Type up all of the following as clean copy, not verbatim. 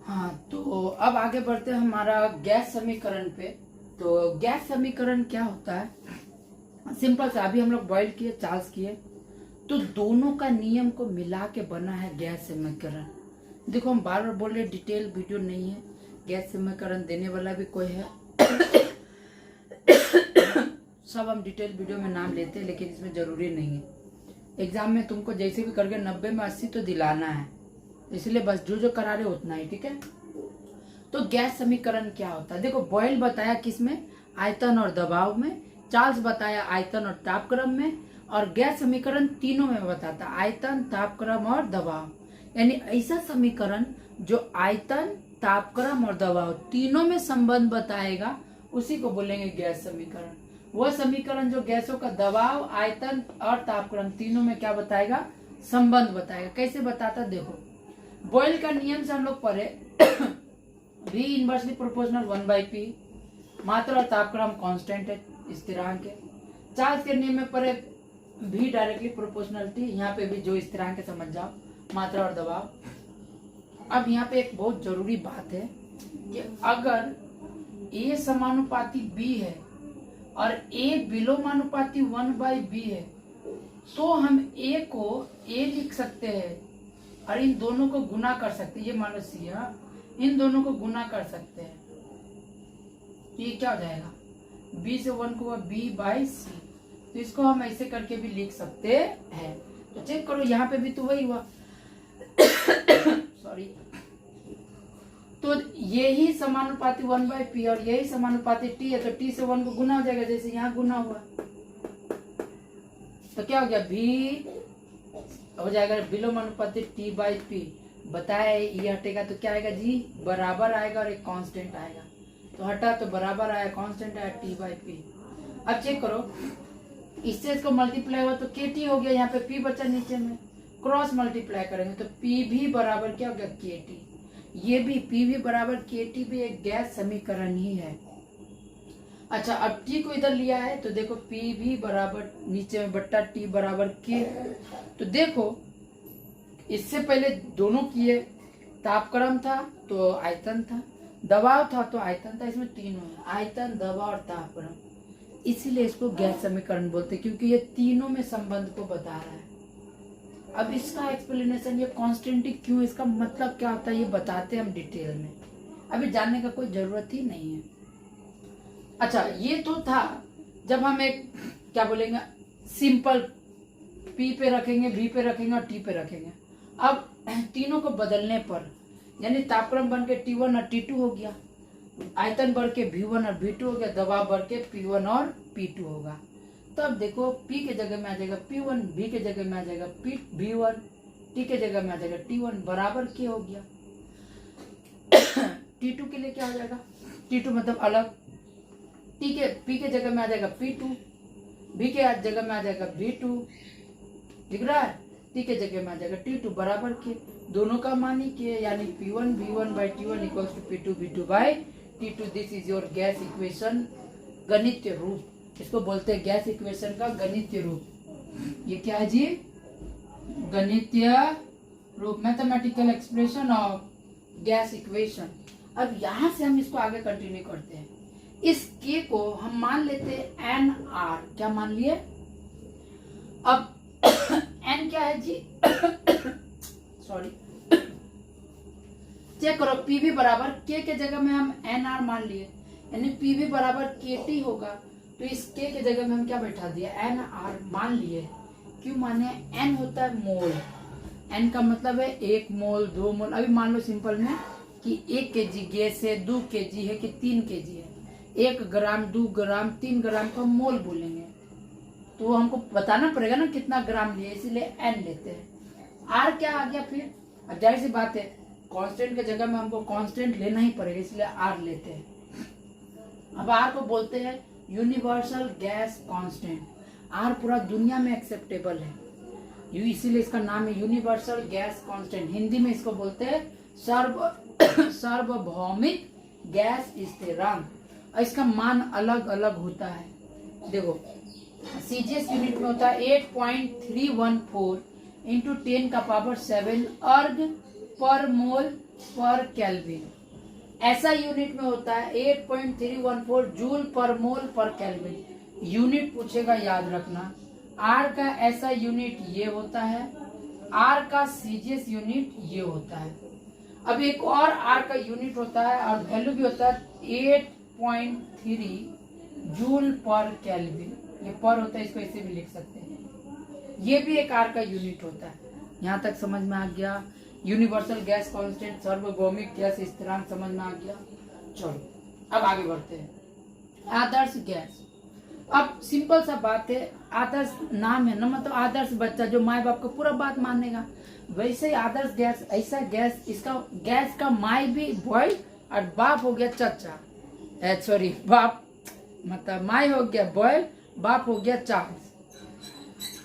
हाँ, तो अब आगे बढ़ते हैं हमारा गैस समीकरण पे। तो गैस समीकरण क्या होता है? सिंपल सा, अभी हम लोग बॉइल किए, चार्ज किए, तो दोनों का नियम को मिला के बना है गैस समीकरण। देखो हम बार बार बोल रहे, डिटेल वीडियो नहीं है, गैस समीकरण देने वाला भी कोई है सब हम डिटेल वीडियो में नाम लेते हैं, लेकिन इसमें जरूरी नहीं है। एग्जाम में तुमको जैसे भी करके 90 में 80 तो दिलाना है, इसलिए बस जो जो करा रहे उतना ही, ठीक है। तो गैस समीकरण क्या होता है? देखो, बॉयल बताया किसमें? आयतन और दबाव में। चार्ल्स बताया आयतन और तापक्रम में। और गैस समीकरण तीनों में बताता है, आयतन, तापक्रम और दबाव। यानी ऐसा समीकरण जो आयतन, तापक्रम और दबाव तीनों में संबंध बताएगा, उसी को बोलेंगे गैस समीकरण। वह समीकरण जो गैसों का दबाव, आयतन और तापक्रम तीनों में क्या बताएगा? संबंध बताएगा। कैसे बताता? देखो, बॉयल का नियम से हम लोग पढ़े V इनवर्सली प्रोपोर्शनल 1/p। मात्रा और तापक्रम कांस्टेंट है, स्थिरांक है। चार्ज के नियम में पढ़े V डायरेक्टली प्रोपोर्शनल T। यहाँ पे भी जो स्थिरांक है समझ जाओ, मात्रा और दबाव। अब यहाँ पे एक बहुत जरूरी बात है कि अगर A समानुपाती B है और A विलोमानुपाती 1/b है, तो हम A को A लिख सकते हैं और इन दोनों को गुना कर सकते हैं। ये मान लो C है, इन दोनों को गुना कर सकते हैं, ये क्या हो जाएगा? B से 1 को B/C। तो इसको हम ऐसे करके भी लिख सकते हैं। तो चेक करो, यहाँ पे भी तो वही हुआ सॉरी। तो यही समानुपाती 1/p और यही समानुपाती T है, तो T से 1 को गुना हो जाएगा, जैसे यहाँ गुना हुआ। तो क्या हो गया? V हो जाएगा विलोमानुपाती T/p। बताया ये हटेगा तो क्या आएगा जी? बराबर आएगा और एक कांस्टेंट आएगा। तो हटा तो बराबर आया, कांस्टेंट आया T/p। अब चेक करो, इससे इसको मल्टीप्लाई हुआ तो KT हो गया, यहाँ पे P बचा नीचे में, क्रॉस मल्टीप्लाई करेंगे तो P भी बराबर क्या हो गया? KT। ये भी P भी बराबर KT भी एक गैस समीकरण ही है। अच्छा, अब T को इधर लिया है तो देखो P भी बराबर नीचे में बट्टा T बराबर K। तो देखो, इससे पहले दोनों किए, तापक्रम था तो आयतन था, दबाव था तो आयतन था, इसमें तीनों है, आयतन, दबाव और तापक्रम। इसीलिए इसको गैस समीकरण बोलते हैं, क्योंकि ये तीनों में संबंध को बता रहा है। अब इसका एक्सप्लेनेशन, ये कांस्टेंटी क्यों, इसका मतलब क्या होता है, ये बताते हैं हम डिटेल में, अभी जानने का कोई जरूरत ही नहीं है। अच्छा, ये तो था जब हम एक क्या बोलेंगे, सिंपल P पे रखेंगे, V पे रखेंगे और T पे रखेंगे। अब तीनों को बदलने पर, यानी तापक्रम बन के T1 और T2 हो गया, आयतन बढ़ के V1 और V2 हो गया, दबाव बढ़ के P1 और P2 होगा। तो अब देखो, P के जगह में आ जाएगा P1, V के जगह में आ जाएगा V1, T के जगह में आ जाएगा T1, बराबर K हो गया। T2 के लिए क्या हो जाएगा? T2 मतलब अलग, P के जगह में आ जाएगा P2, V के जगह में आ जाएगा V2, दिख रहा है? T के जगह में आ जाएगा T2 बराबर के, दोनों का मान ही के, यानी P1 V1/T1 equals to P2 V2/T2। This is your gas equation, गणितीय रूप। इसको बोलते हैं गैस इक्वेशन का गणितीय रूप। ये क्या है जी? गणितीय रूप, mathematical expression of gas equation. अब यहाँ से हम इसको आगे कंटिन्यू करते हैं। इस K को हम मान लेते हैं NR। क्या मान लिए? अब N क्या है जी? सॉरी, चेक करो, P भी बराबर K के जगह में हम NR मान लिए, यानी P भी बराबर KT होगा। तो इस K के जगह में हम क्या बैठा दिया? NR मान लिए। क्यों माने? N होता है मोल, N का मतलब है 1 मोल, 2 मोल। अभी मान लो सिंपल में कि 1 kg गैस है, 2 kg है कि 3 kg है, 1 ग्राम, 2 ग्राम, 3 ग्राम को मोल बोलेंगे। तो हमको बताना पड़ेगा ना कितना ग्राम लिए, इसीलिए N लेते हैं। R क्या आ गया फिर? अब जाहिर सी बात है, कांस्टेंट के जगह में हमको कांस्टेंट लेना ही पड़ेगा, इसलिए R लेते हैं। अब R को बोलते हैं यूनिवर्सल गैस कांस्टेंट। R पूरा दुनिया में एक्सेप्टेबल है, इसीलिए इसका नाम है यूनिवर्सल गैस कांस्टेंट। हिंदी में इसको बोलते हैं सार्वभौमिक गैस स्थिरांक। और इसका मान अलग अलग होता है। देखो, सीजीएस यूनिट में होता है 8.314 × 10⁻⁷ अर्ग पर मोल पर केल्विन। ऐसा यूनिट में होता है 8.314 जूल पर मोल पर केल्विन। यूनिट पूछेगा, याद रखना। आर का ऐसा यूनिट ये होता है, आर का सीजीएस यूनिट ये होता है। अब एक और आर का यूनिट होता है और वैल्यू भी होता है 8.3 जूल पर केल्विन। ये पर होता है, इसको ऐसे भी लिख सकते हैं। ये भी एक आर का यूनिट होता है। यहाँ तक समझ में आ गया? यूनिवर्सल गैस कांस्टेंट, सार्वभौमिक गैस स्थिरांक समझ में आ गया। चलो अब आगे बढ़ते हैं। आदर्श गैस। अब सिंपल सा बात है, आदर्श नाम है ना, मतलब आदर्श बच्चा जो माँ बाप को पूरा बात मानेगा। वैसे ही आदर्श गैस ऐसा गैस, इसका गैस का माई भी बॉय और बाप हो गया चचा, सॉरी बाप मतलब माई हो गया बॉय, बाप हो गया चार्ल्स।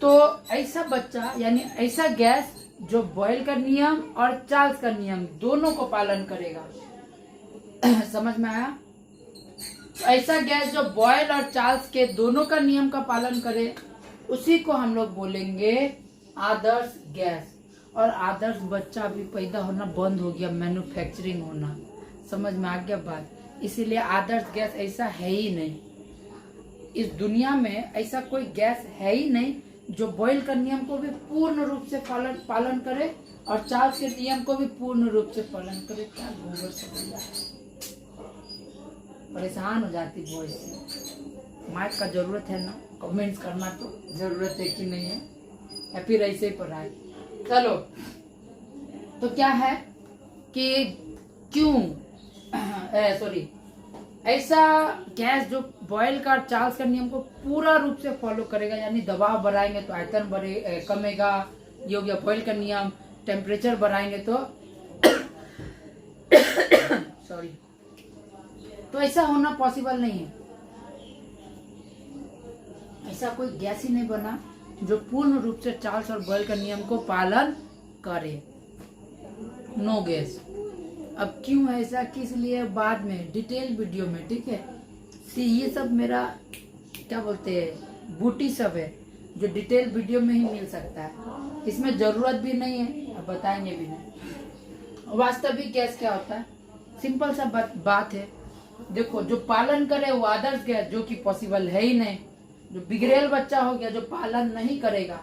तो ऐसा बच्चा यानी ऐसा गैस जो बॉयल का नियम और चार्ल्स का नियम दोनों को पालन करेगा। समझ में आया? तो ऐसा गैस जो बॉयल और चार्ल्स के दोनों का नियम का पालन करे, उसी को हम लोग बोलेंगे आदर्श गैस। और आदर्श बच्चा भी पैदा होना बंद हो गया, मैन्युफैक्चरिंग होना। समझ में आ गया बात? इसीलिए आदर्श गैस ऐसा है ही नहीं। इस दुनिया में ऐसा कोई गैस है ही नहीं जो बॉयल का नियम को भी पूर्ण रूप से पालन करे और चार्ल्स के नियम को भी पूर्ण रूप से पालन करे। क्या गोबर से परेशान हो जाती वॉइस से। माइक का जरूरत है ना? कमेंट्स करना तो जरूरत है कि नहीं है, या फिर ऐसे ही पढ़ाई। चलो, तो क्या है कि क्यों सॉरी ऐसा गैस जो बॉयल का चार्ल्स का नियम को पूरा रूप से फॉलो करेगा, यानी दबाव बढ़ाएंगे तो आयतन कमेगा, ये हो गया बॉयल का नियम। टेम्परेचर बढ़ाएंगे तो सॉरी, तो ऐसा होना पॉसिबल नहीं है। ऐसा कोई गैस ही नहीं बना जो पूर्ण रूप से चार्ल्स और बॉयल का नियम को पालन करे। No gas. अब क्यों ऐसा, किस लिए, बाद में डिटेल वीडियो में, ठीक है? ये सब मेरा क्या बोलते हैं बूटी सब है जो डिटेल वीडियो में ही मिल सकता है। इसमें जरूरत भी नहीं है, अब बताएंगे भी नहीं। वास्तविक गैस क्या होता है? सिंपल सा बात है। देखो, जो पालन करे वो आदर्श गैस, जो कि पॉसिबल है ही नहीं। जो बिगड़ेल बच्चा हो गया जो पालन नहीं करेगा,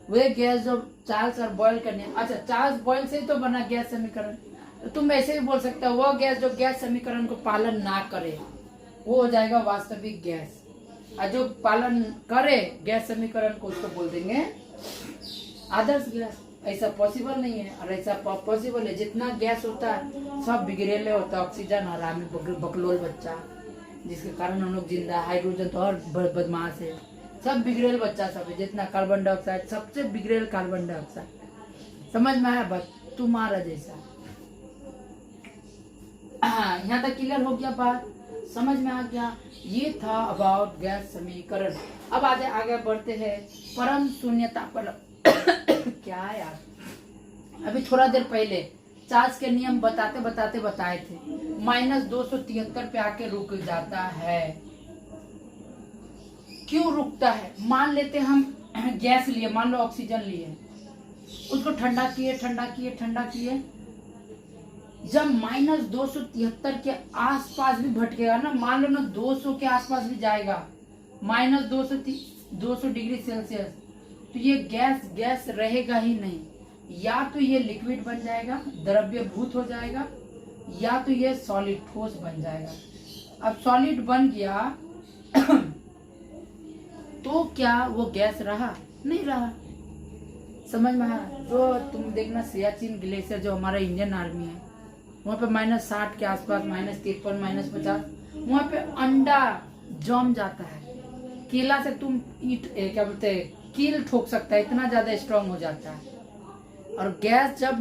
वह गैस जो चार्ल्स और बॉयल का नियम, अच्छा चार्ल्स बॉयल से ही तो बना गैस समीकरण। तो तुम ऐसे भी बोल सकते हो, वो गैस जो गैस समीकरण को पालन ना करे वो हो जाएगा वास्तविक गैस, और जो पालन करे गैस समीकरण को उसको बोल देंगे आदर्श गैस। ऐसा पॉसिबल नहीं है, और ऐसा पॉसिबल है। जितना गैस होता है सब बिगड़ेले होता है। ऑक्सीजन हरामी बकलोल बच्चा, जिसके कारण हम लोग जिंदा। हाइड्रोजन तो और बदमाश है। सब बिगड़ेल बच्चा सब है। जितना कार्बन डाइऑक्साइड, सबसे बिगड़ेल कार्बन डाइऑक्साइड। समझ में आया बात? तुम्हारा जैसा। यहाँ तक क्लियर हो गया बात? समझ में आ गया? ये था अबाउट गैस समीकरण। अब आगे बढ़ते हैं परम शून्यता पर। क्या है यार, अभी थोड़ा देर पहले चार्ल्स के नियम बताते बताए थे। -273 पे आके रुक जाता है। क्यों रुकता है? मान लेते हम गैस लिए, मान लो ऑक्सीजन लिए, उसको ठंडा किए। जब -273 के आसपास भी भटकेगा ना, मान लो ना 200 के आसपास भी जाएगा, -200 डिग्री सेल्सियस, तो ये गैस रहेगा ही नहीं। या तो ये लिक्विड बन जाएगा, द्रव्यभूत हो जाएगा, या तो ये सॉलिड ठोस बन जाएगा। अब सॉलिड बन गया तो क्या वो गैस रहा? नहीं रहा। समझ में आया? जो तुम देखना सियाचिन ग्लेशियर जो हमारा इंडियन आर्मी है, वहाँ पे -60 के आसपास, -53, -50, वहाँ पे अंडा जम जाता है। केला से तुम क्या बोलते हैं कील ठोक सकता है, इतना ज्यादा स्ट्रांग हो जाता है। और गैस जब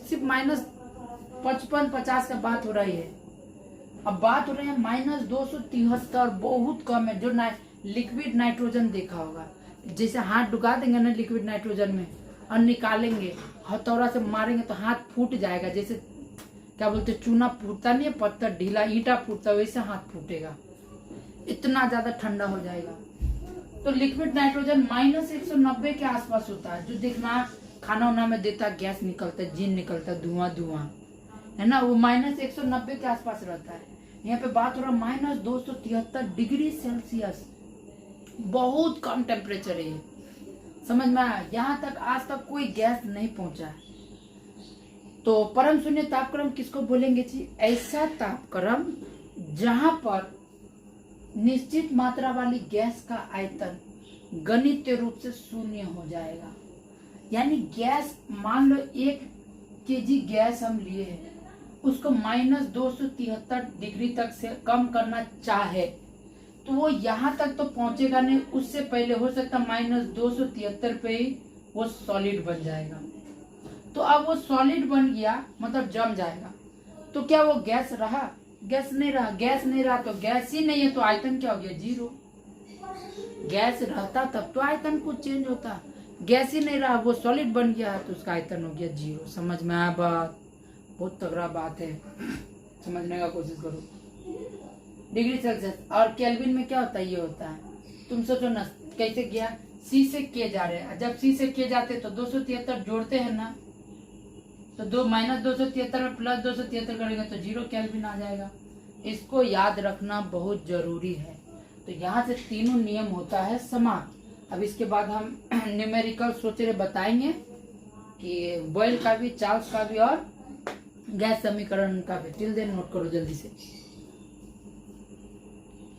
सिर्फ -55-50 का बात हो रही है, अब बात हो रही है -273, बहुत कम है। जो लिक्विड नाइट्रोजन देखा होगा, जैसे हाथ डुबा देंगे ना लिक्विड नाइट्रोजन में और निकालेंगे, हथौड़ा से मारेंगे तो हाथ फूट जाएगा। जैसे क्या बोलते चूना फूटता नहीं है, पत्थर ढीला ईंटा फूटता, वैसे हाथ फूटेगा, इतना ज्यादा ठंडा हो जाएगा। तो लिक्विड नाइट्रोजन -190 के आसपास होता है। जो देखना खाना उना में देता गैस निकलता है, जीन निकलता है, धुआं है ना, वो -190 के आसपास रहता है। यहाँ पे बात हो रहा -273 डिग्री सेल्सियस, बहुत कम टेम्परेचर है ये। समझ में आया? यहाँ तक आज तक कोई गैस नहीं पहुंचा है। तो परम शून्य तापक्रम किसको बोलेंगे जी? ऐसा तापक्रम जहां पर निश्चित मात्रा वाली गैस का आयतन गणितीय रूप से शून्य हो जाएगा। यानी गैस, मान लो 1 केजी गैस हम लिए हैं, उसको -273 डिग्री तक से कम करना चाहे तो वो यहाँ तक तो पहुंचेगा नहीं, उससे पहले हो सकता -273 पे ही वो सॉलिड बन जाएगा। तो अब वो सॉलिड बन गया मतलब जम जाएगा, तो क्या वो गैस रहा? गैस नहीं रहा। गैस नहीं रहा तो गैस ही नहीं है, तो आयतन क्या हो गया? 0। गैस रहता तब तो आयतन कुछ चेंज होता, गैस ही नहीं रहा, वो सॉलिड बन गया तो उसका आयतन हो गया 0। समझ में आया बात? बहुत तगड़ा बात है, समझने का कोशिश करो। डिग्री सेल्सियस और केल्विन में क्या होता है? ये होता है, तुम सोचो ना कैसे गया, सी से के जा रहे हैं, जब सी से के जाते तो 273 जोड़ते हैं ना, तो -273 में +273 करेंगे तो 0 केल्विन आ जाएगा। इसको याद रखना बहुत जरूरी है। तो यहाँ से तीनों नियम होता है समाप्त। अब इसके बाद हम न्यूमेरिकल सूत्र बताएंगे कि बॉयल का भी, चार्ल्स का भी और गैस समीकरण का भी। टिल देन नोट करो जल्दी से।